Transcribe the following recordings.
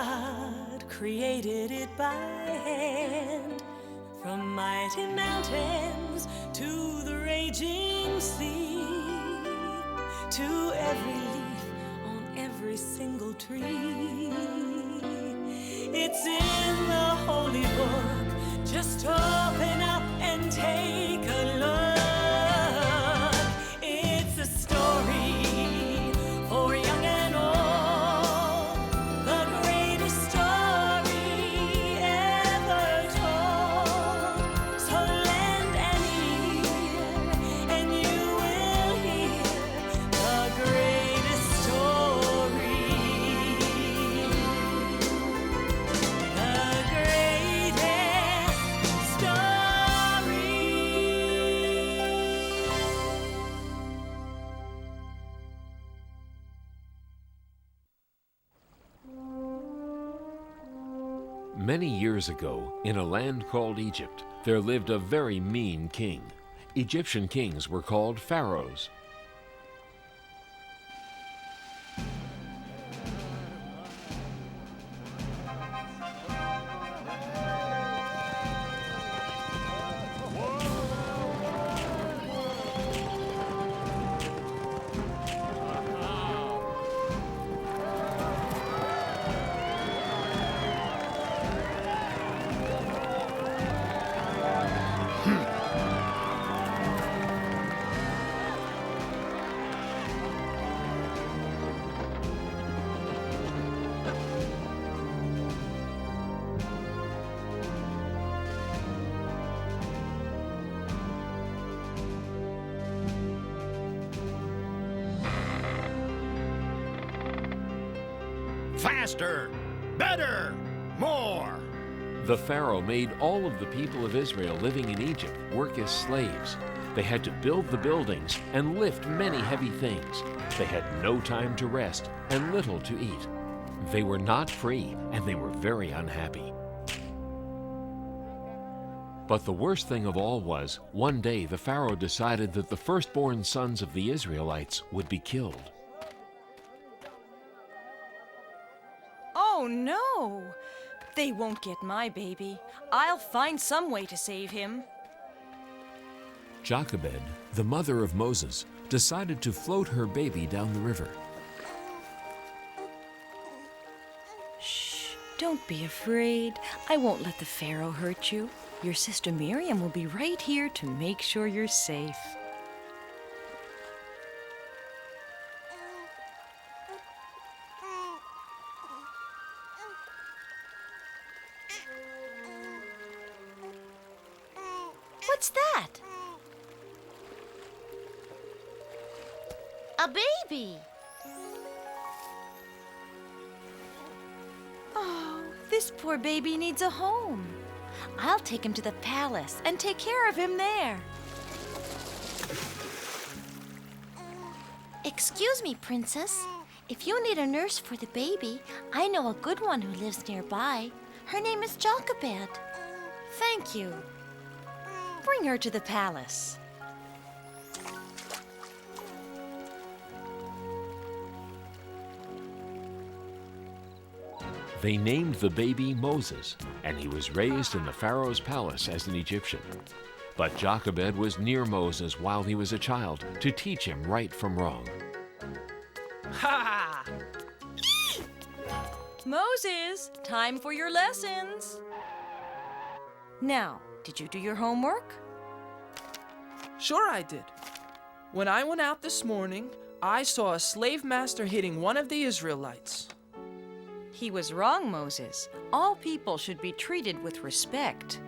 God created it by hand, from mighty mountains to the raging sea, to every leaf on every single tree. It's in the holy book. Just open up and take a look. It's a story for young and old, the greatest story ever told. So lend an ear and you will hear the greatest story. The greatest story. Many years ago, in a land called Egypt, there lived a very mean king. Egyptian kings were called pharaohs. Faster! Better! More! The pharaoh made all of the people of Israel living in Egypt work as slaves. They had to build the buildings and lift many heavy things. They had no time to rest and little to eat. They were not free, and they were very unhappy. But the worst thing of all was, one day the pharaoh decided that the firstborn sons of the Israelites would be killed. Oh no! They won't get my baby. I'll find some way to save him. Jochebed, the mother of Moses, decided to float her baby down the river. Shh, don't be afraid. I won't let the Pharaoh hurt you. Your sister Miriam will be right here to make sure you're safe. What's that? A baby! Oh, this poor baby needs a home. I'll take him to the palace and take care of him there. Excuse me, Princess. If you need a nurse for the baby, I know a good one who lives nearby. Her name is Jochebed. Thank you. Bring her to the palace. They named the baby Moses, and he was raised in the Pharaoh's palace as an Egyptian. But Jochebed was near Moses while he was a child to teach him right from wrong. Ha! Moses, time for your lessons. Now, did you do your homework? Sure I did. When I went out this morning, I saw a slave master hitting one of the Israelites. He was wrong, Moses. All people should be treated with respect.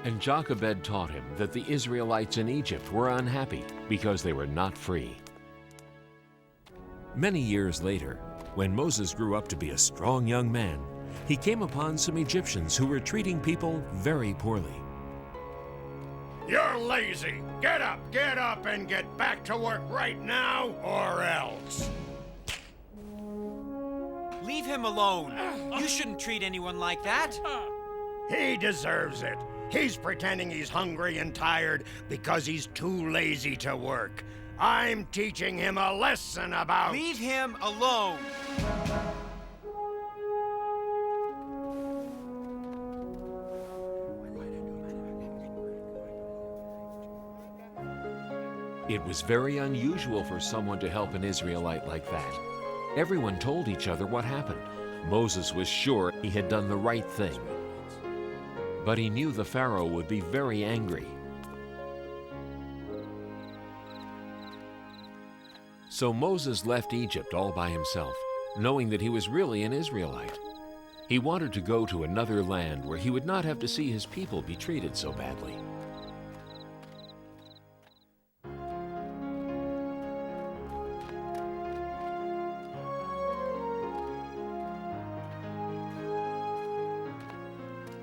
And Jochebed taught him that the Israelites in Egypt were unhappy because they were not free. Many years later, when Moses grew up to be a strong young man, he came upon some Egyptians who were treating people very poorly. You're lazy! Get up and get back to work right now, or else! Leave him alone. You shouldn't treat anyone like that. He deserves it. He's pretending he's hungry and tired because he's too lazy to work. I'm teaching him a lesson about... Leave him alone. It was very unusual for someone to help an Israelite like that. Everyone told each other what happened. Moses was sure he had done the right thing. But he knew the Pharaoh would be very angry. So Moses left Egypt all by himself, knowing that he was really an Israelite. He wanted to go to another land where he would not have to see his people be treated so badly.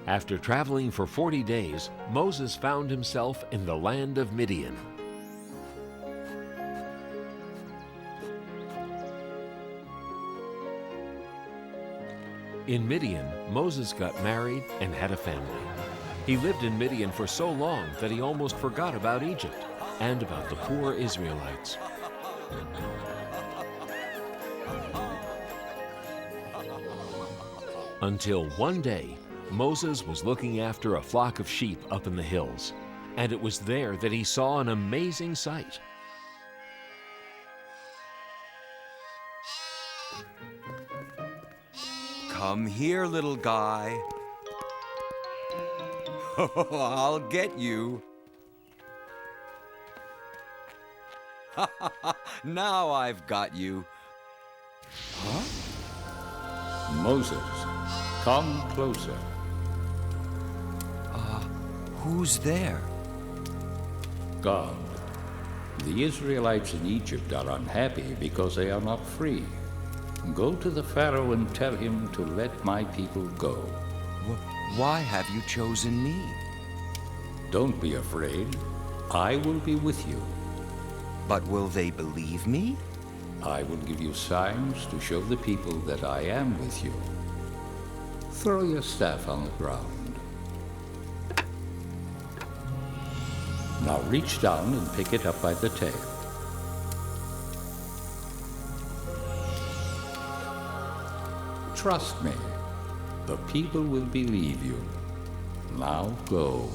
After traveling for 40 days, Moses found himself in the land of Midian. In Midian, Moses got married and had a family. He lived in Midian for so long that he almost forgot about Egypt and about the poor Israelites. Until one day, Moses was looking after a flock of sheep up in the hills, and it was there that he saw an amazing sight. Come here, little guy. I'll get you. Now I've got you. Moses, come closer. Who's there? God, the Israelites in Egypt are unhappy because they are not free. Go to the Pharaoh and tell him to let my people go. Why have you chosen me? Don't be afraid. I will be with you. But will they believe me? I will give you signs to show the people that I am with you. Throw your staff on the ground. Now reach down and pick it up by the tail. Trust me, the people will believe you. Now go.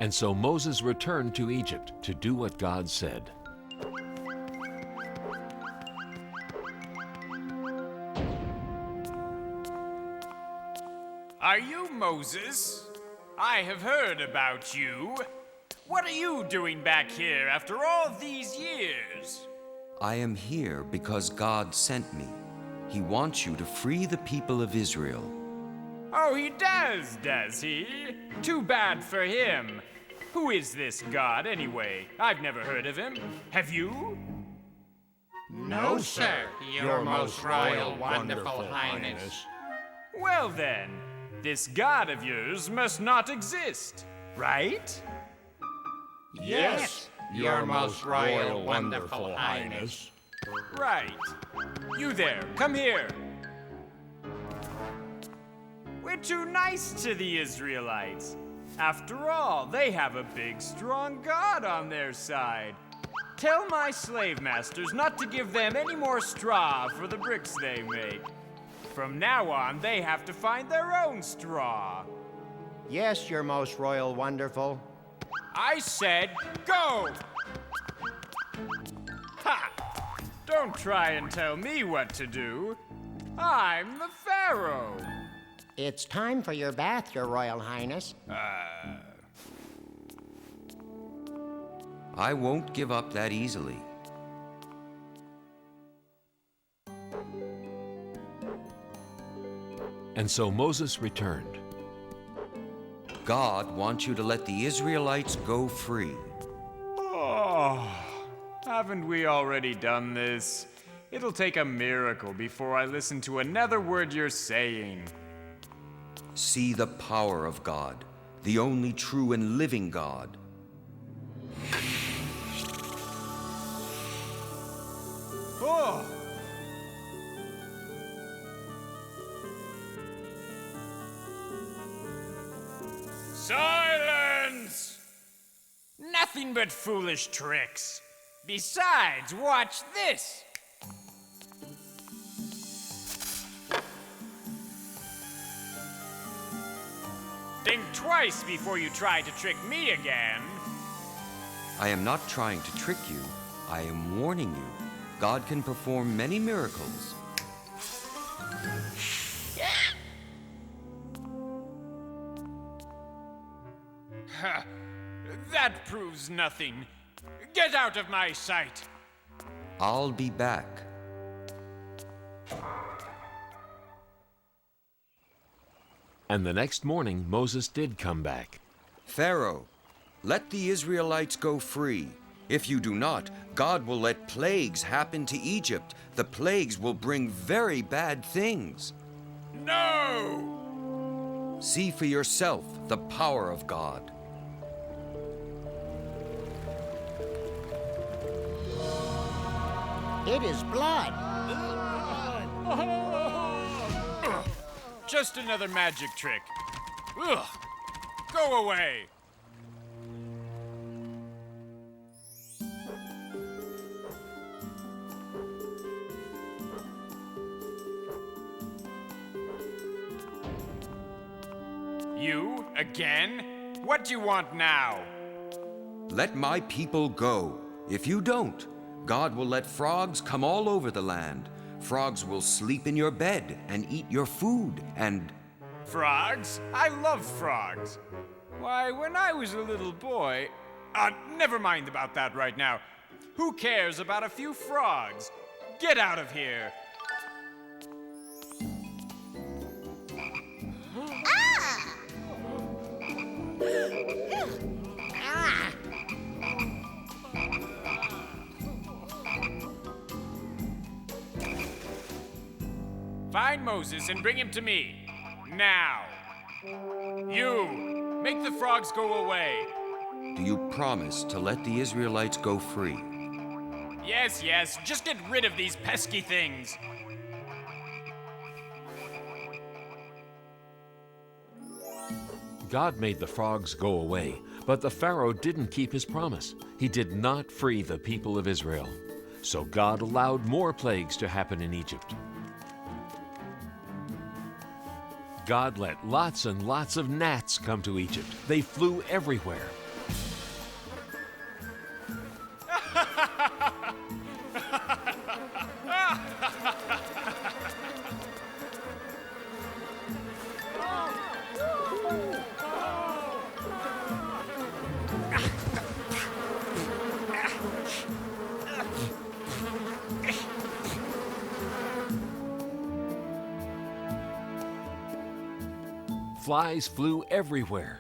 And so Moses returned to Egypt to do what God said. Are you Moses? I have heard about you. What are you doing back here after all these years? I am here because God sent me. He wants you to free the people of Israel. Oh, he does he? Too bad for him. Who is this God, anyway? I've never heard of him. Have you? No, sir, your most royal, wonderful highness. Well then, this God of yours must not exist, right? Yes, your most royal, wonderful highness. Right. You there, come here. We're too nice to the Israelites. After all, they have a big, strong God on their side. Tell my slave masters not to give them any more straw for the bricks they make. From now on, they have to find their own straw. Yes, your most royal, wonderful. I said go! Ha! Don't try and tell me what to do. I'm the Pharaoh. It's time for your bath, your royal highness. I won't give up that easily. And so Moses returned. God wants you to let the Israelites go free. Oh, haven't we already done this? It'll take a miracle before I listen to another word you're saying. See the power of God, the only true and living God. Oh! Silence! Nothing but foolish tricks. Besides, watch this. Think twice before you try to trick me again. I am not trying to trick you. I am warning you. God can perform many miracles. Ha! That proves nothing. Get out of my sight. I'll be back. And the next morning, Moses did come back. Pharaoh, let the Israelites go free. If you do not, God will let plagues happen to Egypt. The plagues will bring very bad things. No! See for yourself the power of God. It is blood. Just another magic trick. Ugh. Go away. You again? What do you want now? Let my people go. If you don't, God will let frogs come all over the land. Frogs will sleep in your bed and eat your food and... Frogs? I love frogs. Why, when I was a little boy... never mind about that right now. Who cares about a few frogs? Get out of here. Find Moses and bring him to me. Now. You! Make the frogs go away. Do you promise to let the Israelites go free? Yes, yes. Just get rid of these pesky things. God made the frogs go away, but the Pharaoh didn't keep his promise. He did not free the people of Israel. So God allowed more plagues to happen in Egypt. God let lots and lots of gnats come to Egypt. They flew everywhere. Flies flew everywhere.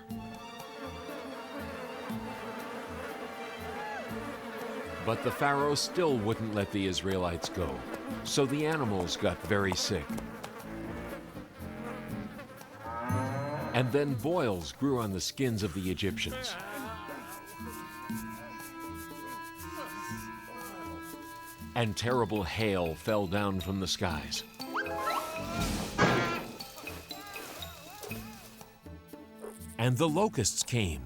But the Pharaoh still wouldn't let the Israelites go, so the animals got very sick. And then boils grew on the skins of the Egyptians. And terrible hail fell down from the skies. And the locusts came.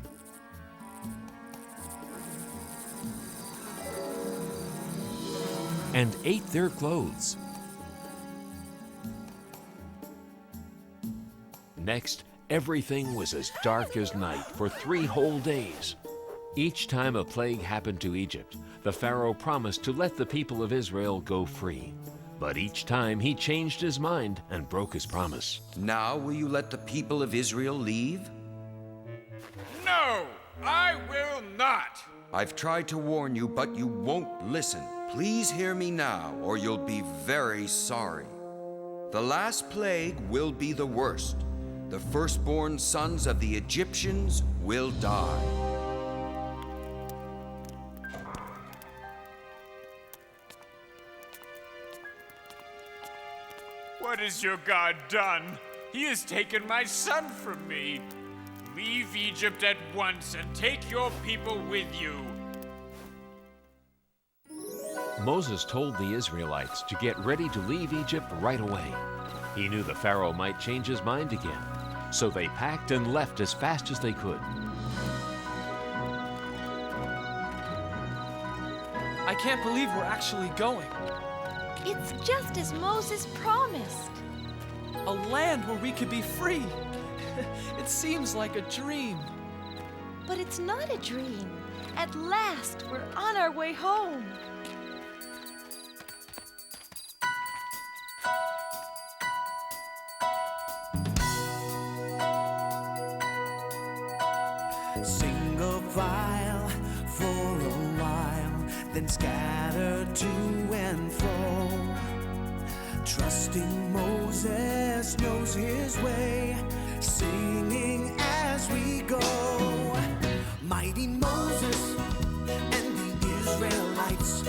And ate their clothes. Next, everything was as dark as night for 3 whole days. Each time a plague happened to Egypt, the Pharaoh promised to let the people of Israel go free. But each time he changed his mind and broke his promise. Now will you let the people of Israel leave? No, I will not. I've tried to warn you, but you won't listen. Please hear me now, or you'll be very sorry. The last plague will be the worst. The firstborn sons of the Egyptians will die. What has your God done? He has taken my son from me. Leave Egypt at once and take your people with you. Moses told the Israelites to get ready to leave Egypt right away. He knew the Pharaoh might change his mind again, so they packed and left as fast as they could. I can't believe we're actually going. It's just as Moses promised. A land where we could be free. It seems like a dream. But it's not a dream. At last, we're on our way home. Single file for a while, then scatter to and fro. Trusting Moses knows his way, singing as we go. Mighty Moses and the Israelites,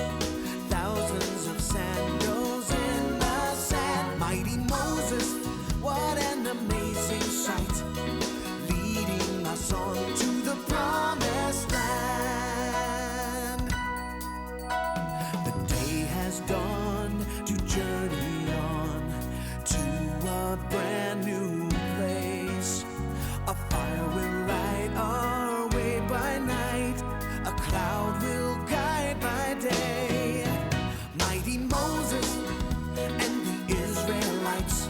thousands of sandals in the sand. Mighty Moses, what an amazing sight, leading us on to the promised land. The day has dawned to journey on to a brand new place. A fire will light our way by night, a cloud will guide by day. Mighty Moses and the Israelites,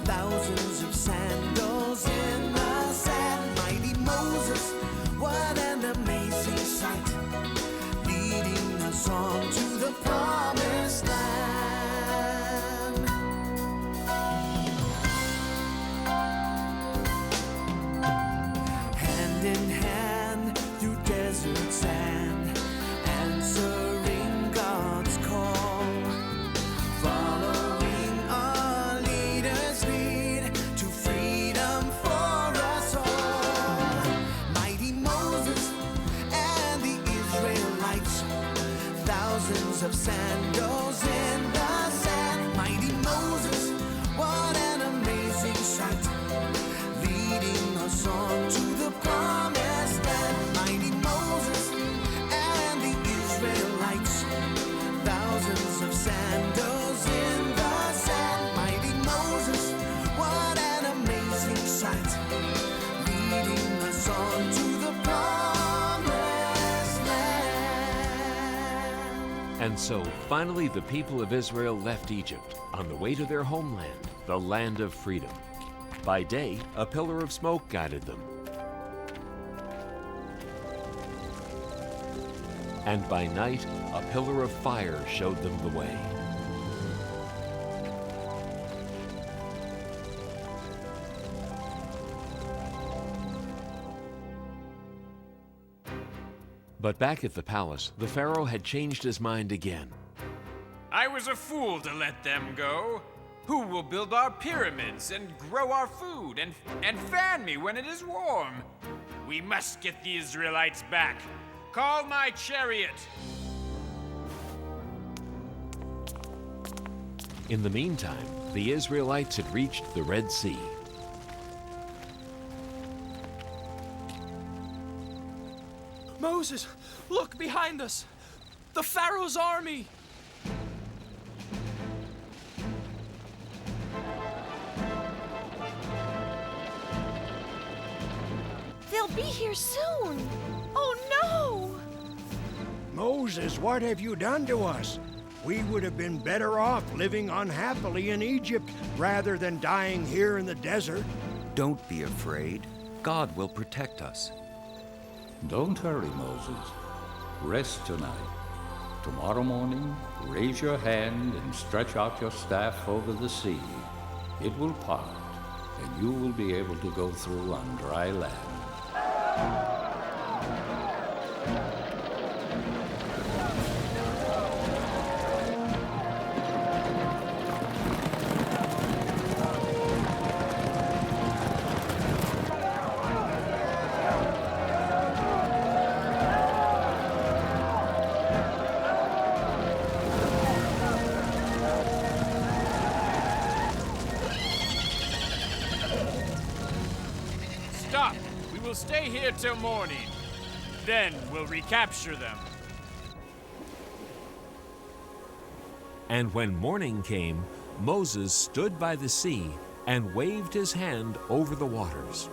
thousands of sandals in the sand. Mighty Moses, what an amazing sight, leading us on to the promised land. Hand in hand through desert sand, answering God's call, following our leader's lead to freedom for us all. Mighty Moses and the Israelites, thousands of sandals in the sand. Mighty Moses, what an amazing sight, leading us on to the promised land. Mighty Moses and the Israelites, thousands of sandals in the sand. Mighty Moses, what an amazing sight, leading us on to the promised land. And so, finally, the people of Israel left Egypt on the way to their homeland, the land of freedom. By day, a pillar of smoke guided them. And by night, a pillar of fire showed them the way. But back at the palace, the Pharaoh had changed his mind again. I was a fool to let them go. Who will build our pyramids and grow our food and fan me when it is warm? We must get the Israelites back. Call my chariot. In the meantime, the Israelites had reached the Red Sea. Moses, look behind us. The Pharaoh's army. They'll be here soon. Oh no! Moses, what have you done to us? We would have been better off living unhappily in Egypt rather than dying here in the desert. Don't be afraid. God will protect us. Don't hurry, Moses. Rest tonight. Tomorrow morning, raise your hand and stretch out your staff over the sea. It will part, and you will be able to go through on dry land. Stop! We will stay here till morning. Then we'll recapture them. And when morning came, Moses stood by the sea and waved his hand over the waters.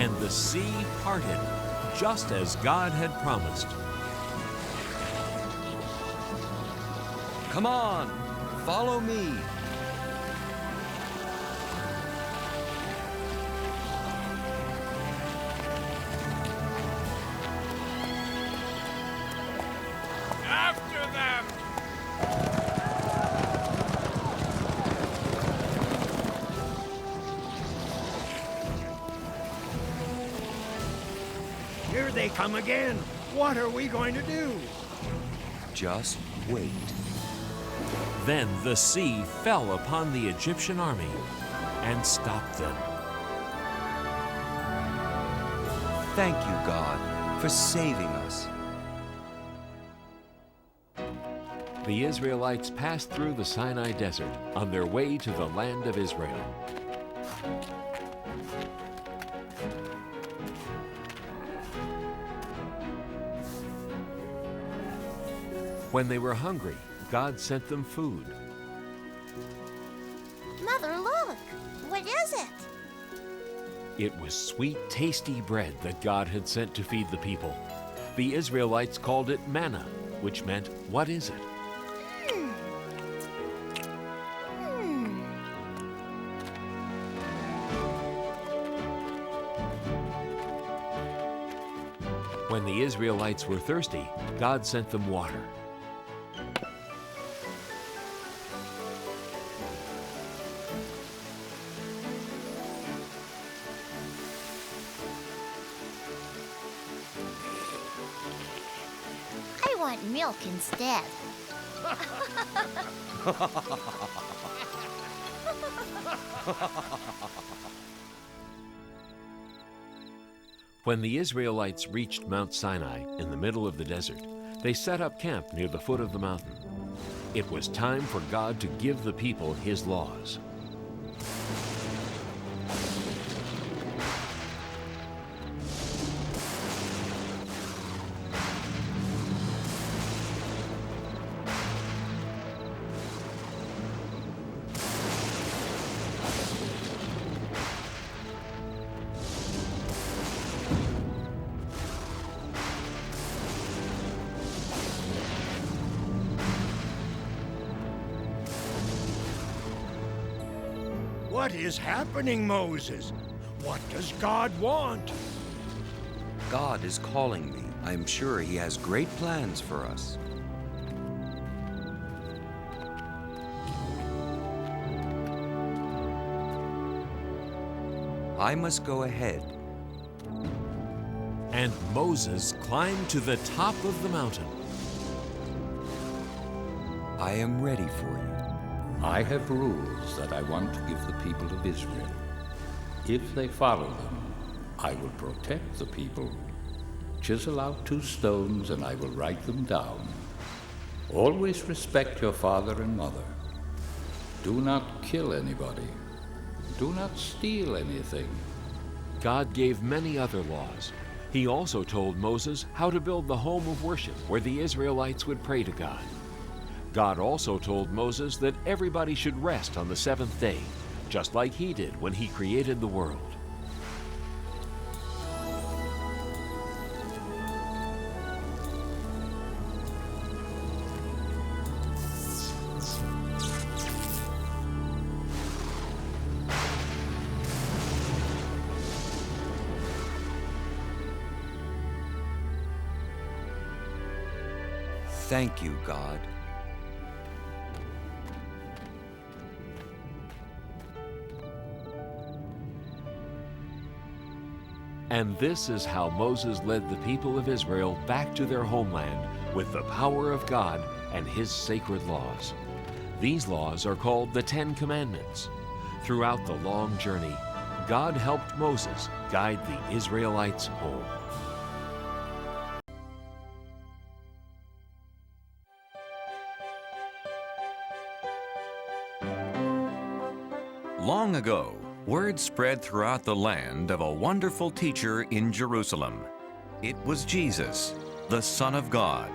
and the sea parted, just as God had promised. Come on, follow me. After them! Here they come again. What are we going to do? Just wait. Then the sea fell upon the Egyptian army and stopped them. Thank you, God, for saving us. The Israelites passed through the Sinai Desert on their way to the land of Israel. When they were hungry, God sent them food. Mother, look! What is it? It was sweet, tasty bread that God had sent to feed the people. The Israelites called it manna, which meant, "What is it?" When the Israelites were thirsty, God sent them water. I want milk instead. When the Israelites reached Mount Sinai in the middle of the desert, they set up camp near the foot of the mountain. It was time for God to give the people His laws. What is happening, Moses? What does God want? God is calling me. I'm sure He has great plans for us. I must go ahead. And Moses climbed to the top of the mountain. I am ready for you. I have rules that I want to give the people of Israel. If they follow them, I will protect the people. Chisel out 2 stones and I will write them down. Always respect your father and mother. Do not kill anybody. Do not steal anything. God gave many other laws. He also told Moses how to build the home of worship where the Israelites would pray to God. God also told Moses that everybody should rest on the 7th day, just like He did when He created the world. Thank you, God. And this is how Moses led the people of Israel back to their homeland with the power of God and His sacred laws. These laws are called the 10 Commandments. Throughout the long journey, God helped Moses guide the Israelites home. Long ago, word spread throughout the land of a wonderful teacher in Jerusalem. It was Jesus, the Son of God.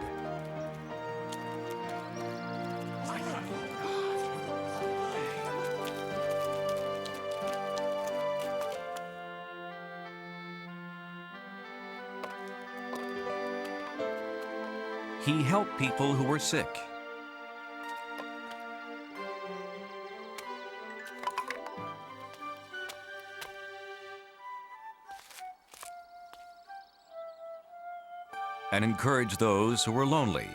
He helped people who were sick. And encouraged those who were lonely.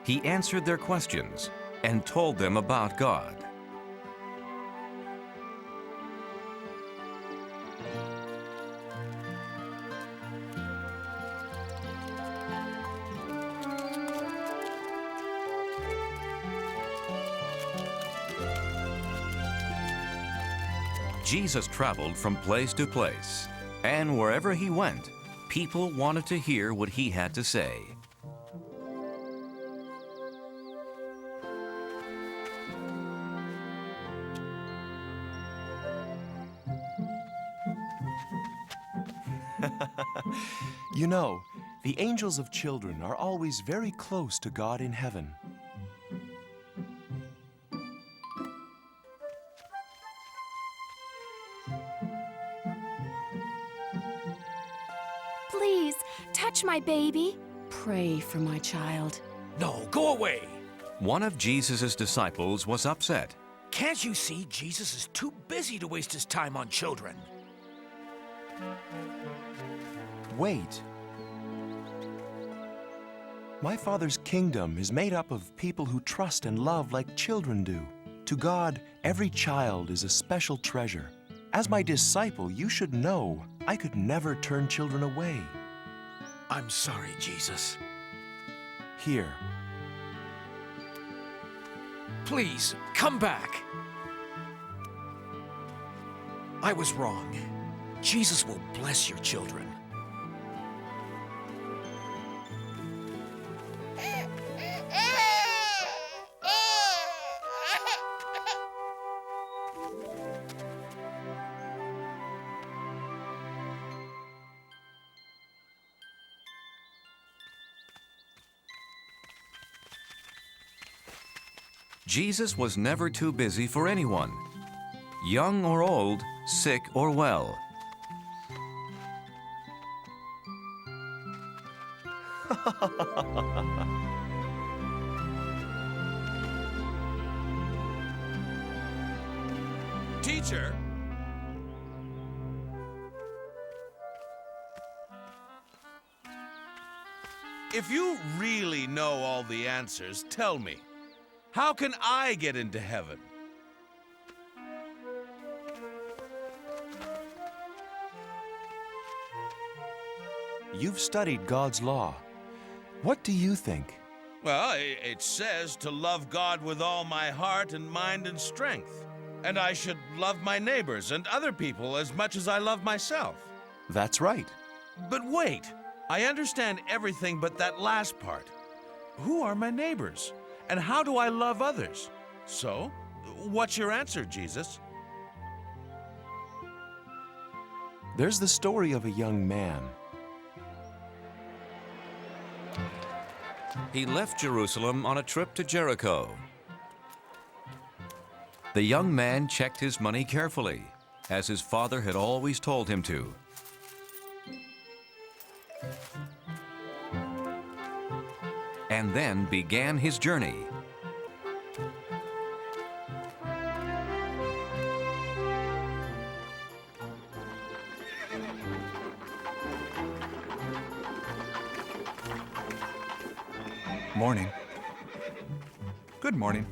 He answered their questions and told them about God. Jesus traveled from place to place, and wherever he went, people wanted to hear what he had to say. You know, the angels of children are always very close to God in heaven. Please, touch my baby. Pray for my child. No, go away. One of Jesus' disciples was upset. Can't you see Jesus is too busy to waste his time on children? Wait. My Father's kingdom is made up of people who trust and love like children do. To God, every child is a special treasure. As my disciple, you should know I could never turn children away. I'm sorry, Jesus. Here. Please, come back. I was wrong. Jesus will bless your children. Jesus was never too busy for anyone, young or old, sick or well. Teacher! If you really know all the answers, tell me. How can I get into heaven? You've studied God's law. What do you think? Well, it says to love God with all my heart and mind and strength. And I should love my neighbors and other people as much as I love myself. That's right. But wait, I understand everything but that last part. Who are my neighbors? And how do I love others? So, what's your answer, Jesus? There's the story of a young man. He left Jerusalem on a trip to Jericho. The young man checked his money carefully, as his father had always told him to. And then began his journey. Morning. Good morning.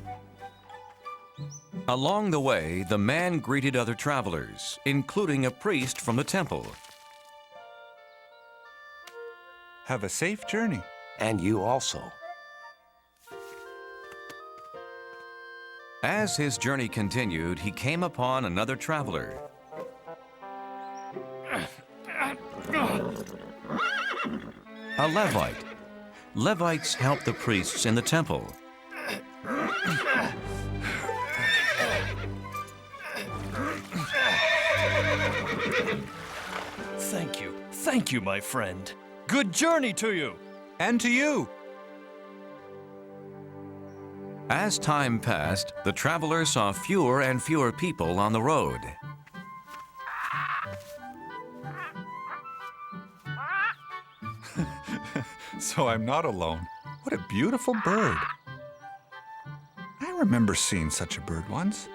Along the way, the man greeted other travelers, including a priest from the temple. Have a safe journey. And you also. As his journey continued, he came upon another traveler. A Levite. Levites helped the priests in the temple. Thank you, my friend. Good journey to you. And to you. As time passed, the traveler saw fewer and fewer people on the road. So I'm not alone. What a beautiful bird. I remember seeing such a bird once.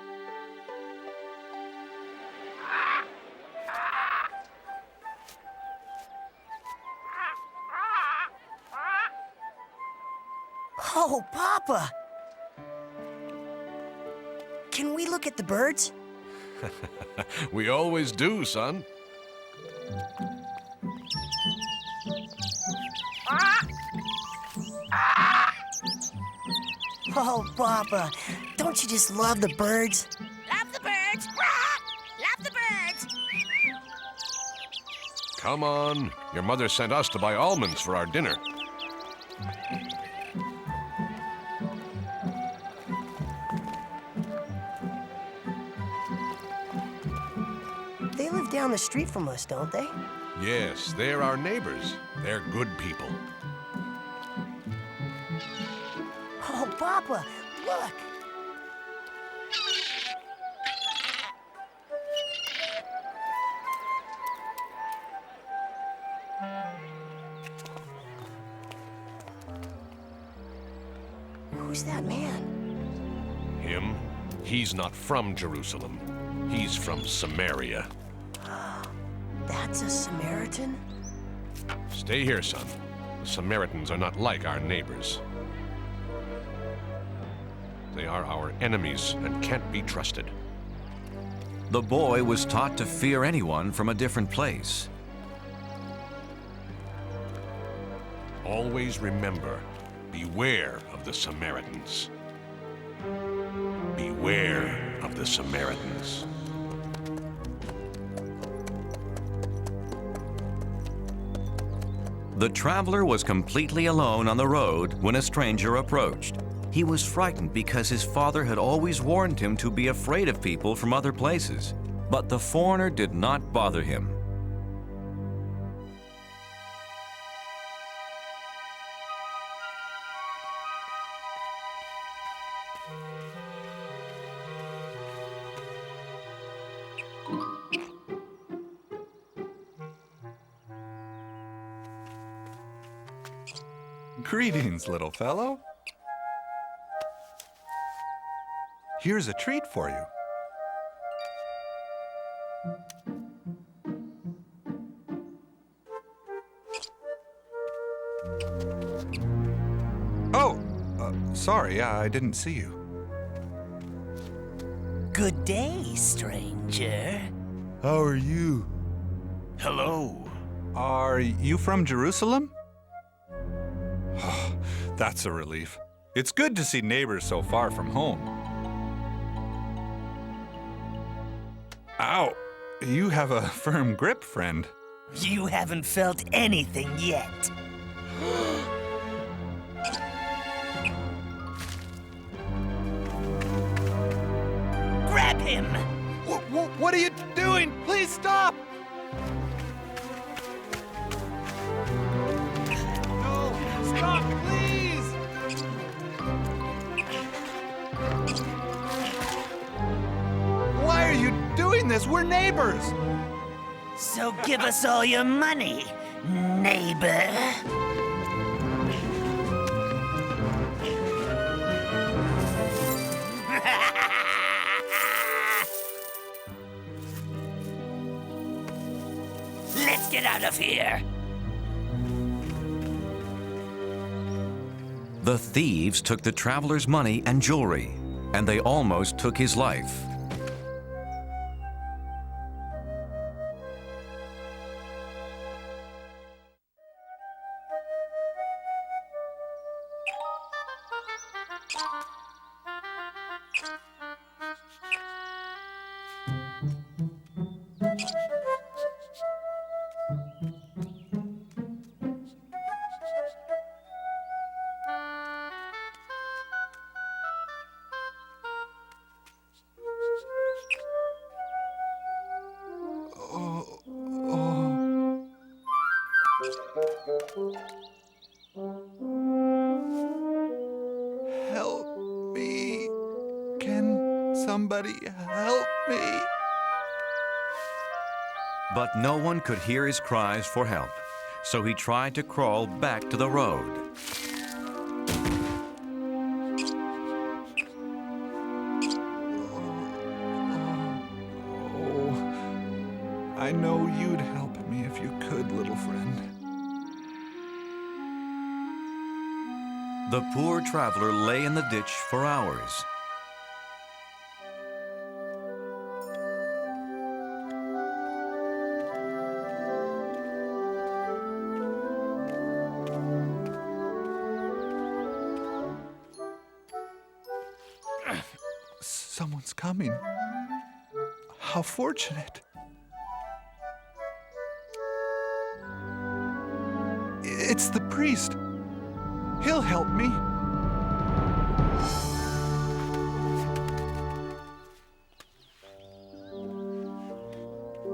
Oh, Papa! Can we look at the birds? We always do, son. Oh, Papa, don't you just love the birds? Love the birds! Rah! Love the birds! Come on. Your mother sent us to buy almonds for our dinner. They live down the street from us, don't they? Yes, they're our neighbors. They're good people. Oh, Papa, look! Who's that man? Him? He's not from Jerusalem. He's from Samaria. That's a Samaritan? Stay here, son. The Samaritans are not like our neighbors. They are our enemies and can't be trusted. The boy was taught to fear anyone from a different place. Always remember, beware of the Samaritans. Beware of the Samaritans. The traveler was completely alone on the road when a stranger approached. He was frightened because his father had always warned him to be afraid of people from other places. But the foreigner did not bother him. Greetings, little fellow. Here's a treat for you. Oh, sorry, I didn't see you. Good day, stranger. How are you? Hello. Are you from Jerusalem? That's a relief. It's good to see neighbors so far from home. Ow! You have a firm grip, friend. You haven't felt anything yet. Grab him! What are you doing? Please stop! No! Stop, please! Why are you doing this? We're neighbors! So give us all your money, neighbor. Let's get out of here. The thieves took the traveler's money and jewelry, and they almost took his life. Help me. Can somebody help me? But no one could hear his cries for help. so he tried to crawl back to the road. I know you'd help me if you could, little friend. The poor traveler lay in the ditch for hours. Someone's coming. How fortunate. It's the priest. He'll help me.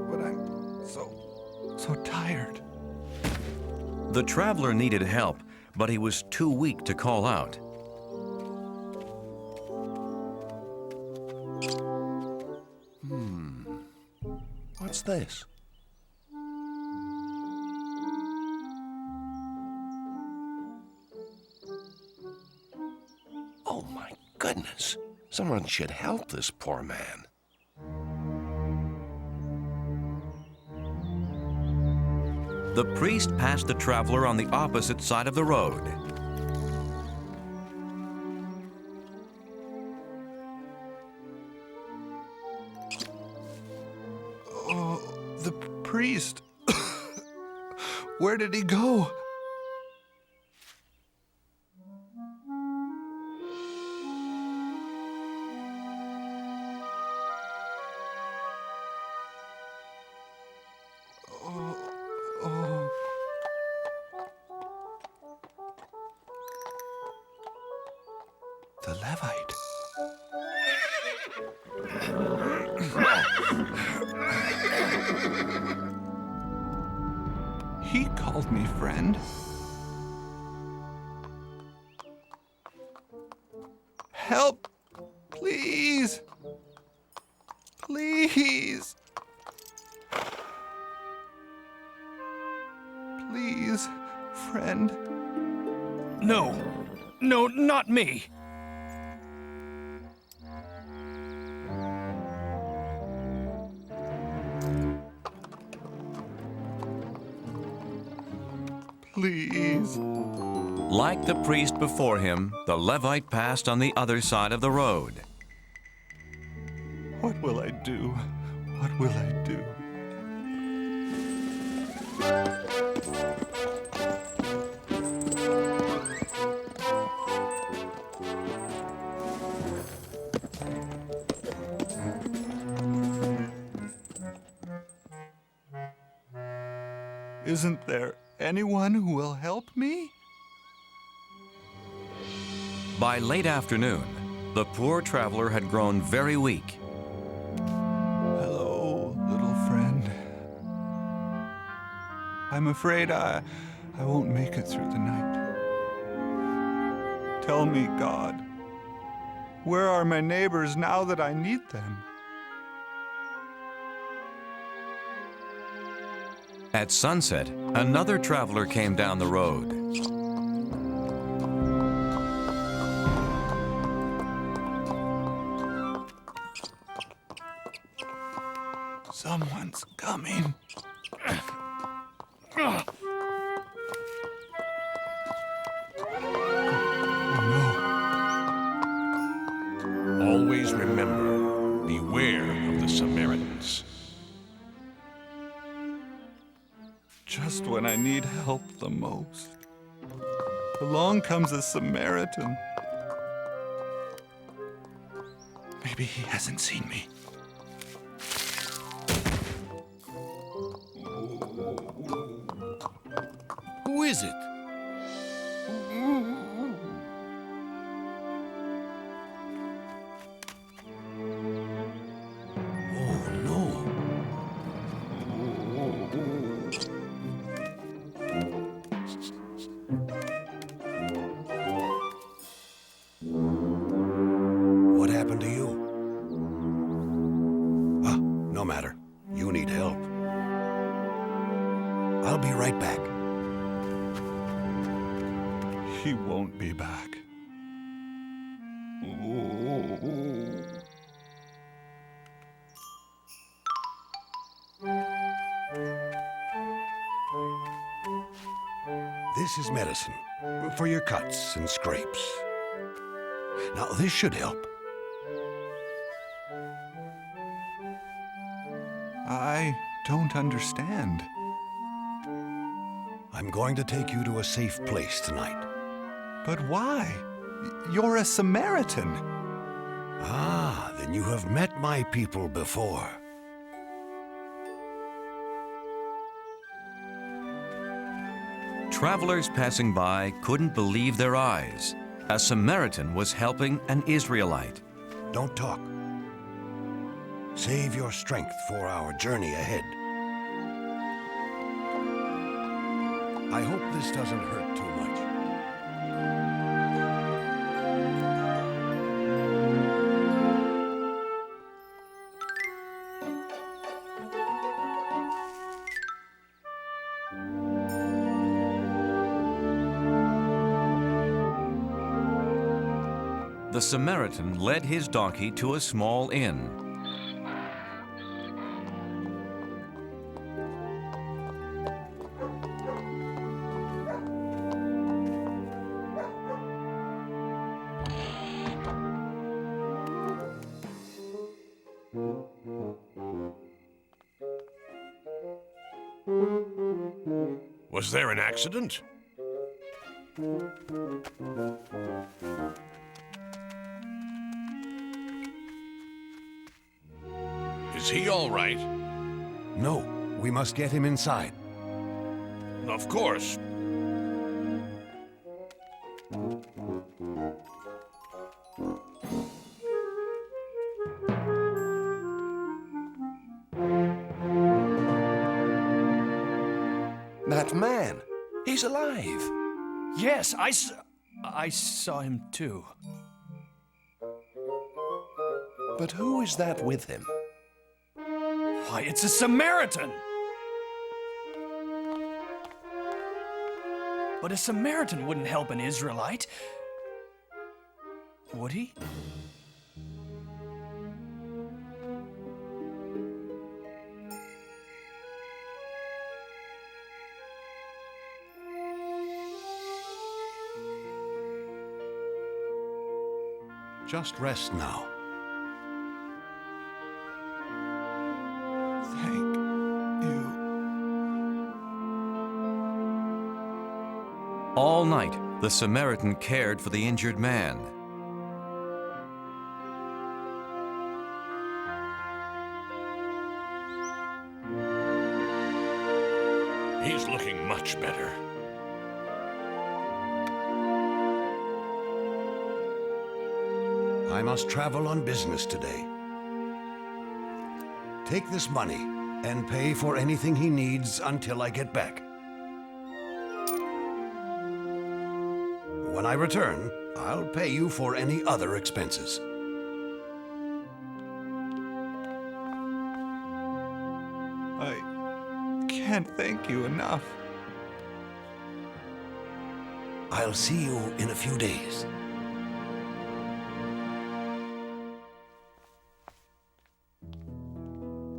But I'm so tired. The traveler needed help, but he was too weak to call out. What's this? Oh my goodness. Someone should help this poor man. The priest passed the traveler on the opposite side of the road. Oh, the priest. Where did he go? The Levite. He called me friend. Help! Please! Please! Please, friend. No, not me. Please. Like the priest before him, the Levite passed on the other side of the road. What will I do? What will I do? Isn't there anyone who will help me? By late afternoon, the poor traveler had grown very weak. Hello, little friend. I'm afraid I won't make it through the night. Tell me, God, where are my neighbors now that I need them? At sunset, another traveler came down the road. Someone's coming. Always remember, beware of the Samaritans. Just when I need help the most, along comes a Samaritan. Maybe he hasn't seen me. Who is it? What happened to you? No matter. You need help. I'll be right back. He won't be back. This is medicine for your cuts and scrapes. Now, this should help. I don't understand. I'm going to take you to a safe place tonight. But why? You're a Samaritan. Ah, then you have met my people before. Travelers passing by couldn't believe their eyes. A Samaritan was helping an Israelite. Don't talk. Save your strength for our journey ahead. I hope this doesn't hurt too much. The Samaritan led his donkey to a small inn. Was there an accident? Is he all right? No, we must get him inside. Of course. That man, he's alive. Yes, I saw him too. But who is that with him? Why, it's a Samaritan! But a Samaritan wouldn't help an Israelite. Would he? Just rest now. Thank you. All night, the Samaritan cared for the injured man. He's looking much better. I must travel on business today. Take this money and pay for anything he needs until I get back. When I return, I'll pay you for any other expenses. I can't thank you enough. I'll see you in a few days.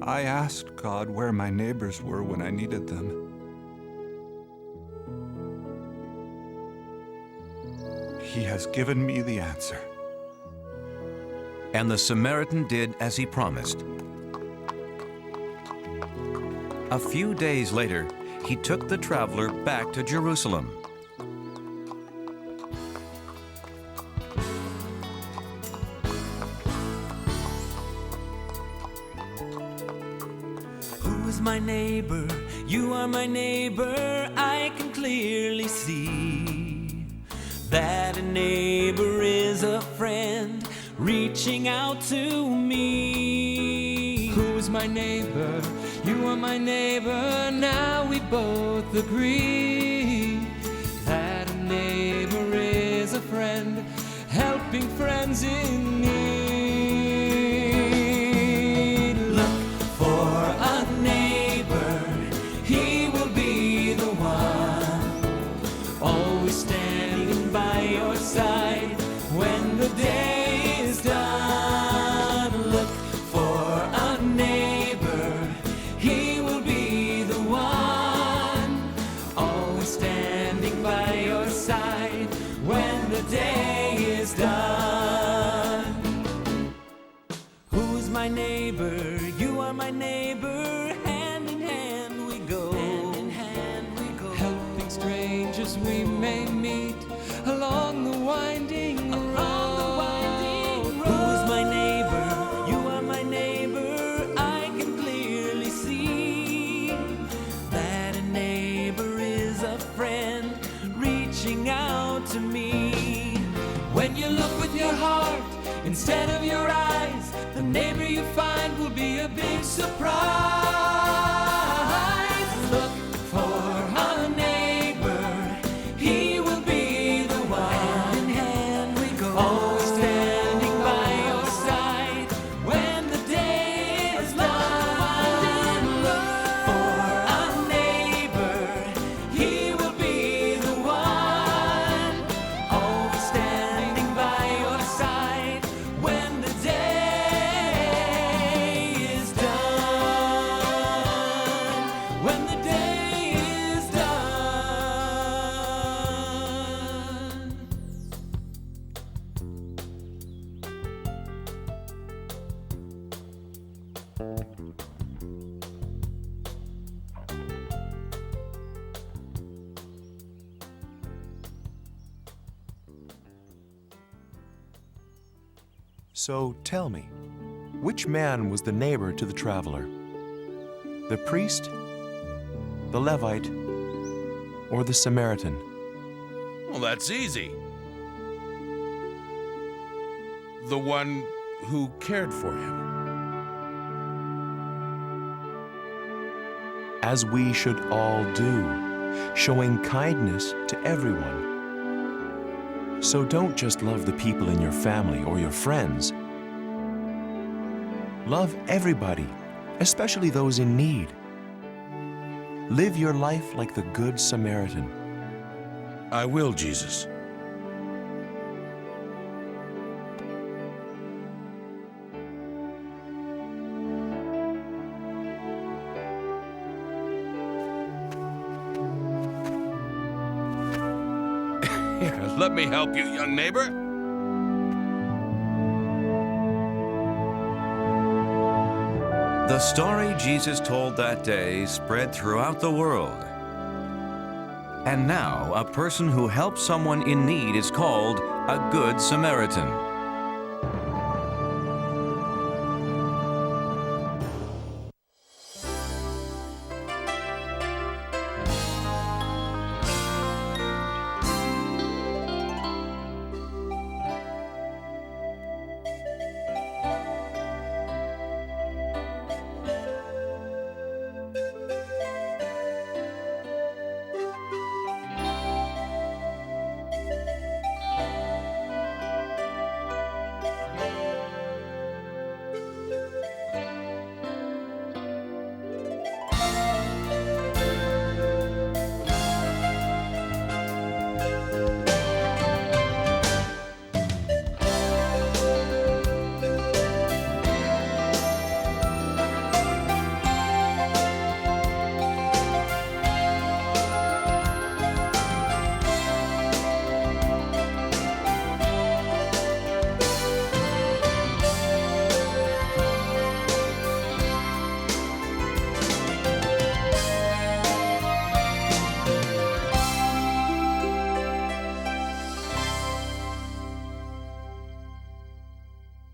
I asked God where my neighbors were when I needed them. He has given me the answer. And the Samaritan did as he promised. A few days later, he took the traveler back to Jerusalem. Who's my neighbor? You are my neighbor. I can clearly see that a neighbor is a friend reaching out to me. Who is my neighbor? You are my neighbor. Now we both agree that a neighbor is a friend helping friends in need. Look for a neighbor, he will be the one, always standing by. neighbor, you are my neighbor. Hand in hand we go. Hand in hand we go. Helping strangers we may meet along the winding road. Who's my neighbor? You are my neighbor. I can clearly see that a neighbor is a friend reaching out to me. When you look with your heart instead of your eyes, the neighbor you find will be a big surprise. Look for a neighbor, he will be the one. Hand in hand we go. Always standing by your side when the day is done. Look for a neighbor, he will be the one. Always standing by your side when the day is done. When the day is done. So tell me, which man was the neighbor to the traveler? The priest, the Levite, or the Samaritan? Well, that's easy. The one who cared for him. As we should all do, showing kindness to everyone. So don't just love the people in your family or your friends. Love everybody, especially those in need. Live your life like the Good Samaritan. I will, Jesus. Here, let me help you, young neighbor. The story Jesus told that day spread throughout the world. And now, a person who helps someone in need is called a Good Samaritan.